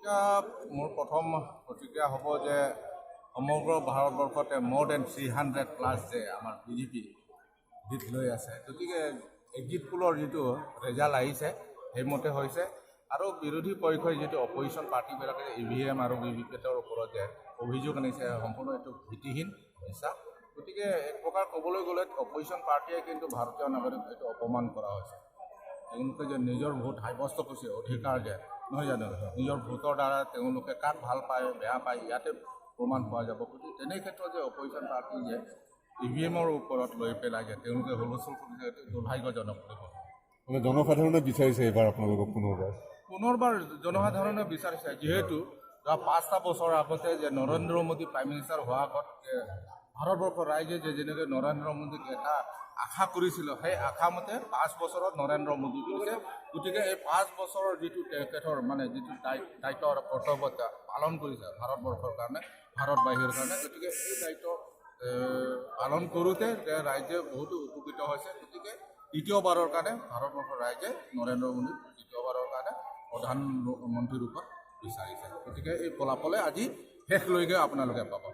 এতিয়া মোৰ প্ৰথম প্ৰতিক্ৰিয়া হ'ব যে সমগ্ৰ ভাৰতবৰ্ষতে more than 300+ যে আমাৰ বিজেপি জিত লৈ আছে। গতিকে এক্সিট পোলৰ যিটো ৰেজাল্ট আহিছে সেইমতে হৈছে আৰু বিৰোধী পক্ষই যিটো অপজিশ্যন পাৰ্টিবিলাকে EVM আৰু VVPATৰ ওপৰত যে অভিযোগ আনিছে সম্পূৰ্ণ এইটো ভিত্তিহীন মিছা। গতিকে এক প্ৰকাৰ ক'বলৈ গ'লে অপজিশ্যন পাৰ্টিয়ে কিন্তু ভাৰতীয় নাগৰিক এইটো অপমান কৰা হৈছে। তেওঁলোকে যে নিজৰ ভোট সাব্যস্ত কৰিছে অধিকাৰ যে নহয় জানো, নিজৰ ভোটৰ দ্বাৰা তেওঁলোকে কাক ভাল পায় বেয়া পায় ইয়াতে প্ৰমাণ পোৱা যাব। গতিকে তেনে ক্ষেত্ৰত যে অপজিশ্যন পাৰ্টি যে EVMৰ ওপৰত লৈ পেলাই যে তেওঁলোকে হুলস্থুল কৰিছে এইটো দুৰ্ভাগ্যজনক বুলি ক'ব। মানে জনসাধাৰণে বিচাৰিছে এইবাৰ আপোনালোকক পুনৰবাৰ জনসাধাৰণে বিচাৰিছে, যিহেতু যোৱা 5টা বছৰ আগতে যে নৰেন্দ্ৰ মোদী প্ৰাইম মিনিষ্টাৰ হোৱাৰ আগত ভাৰতবৰ্ষৰ ৰাইজে যে যেনেকৈ নৰেন্দ্ৰ মোদীক এটা আশা কৰিছিল সেই আশা মতে 5 বছৰত নৰেন্দ্ৰ মোদী কৰিছে। গতিকে এই 5 বছৰৰ যিটো তেখেতৰ মানে যিটো দায়িত্ব আৰু কৰ্তব্যতা পালন কৰিছে ভাৰতবৰ্ষৰ কাৰণে ভাৰতবাসীৰ কাৰণে, গতিকে এই দায়িত্ব পালন কৰোঁতে ৰাইজে বহুতো উপকৃত হৈছে। গতিকে দ্বিতীয়বাৰৰ কাৰণে ভাৰতবৰ্ষৰ ৰাইজে নৰেন্দ্ৰ মোদীক দ্বিতীয়বাৰৰ কাৰণে প্ৰধানমন্ত্ৰী ৰূপত বিচাৰিছে। গতিকে এই ফলাফলে আজি শেষলৈকে আপোনালোকে পাব।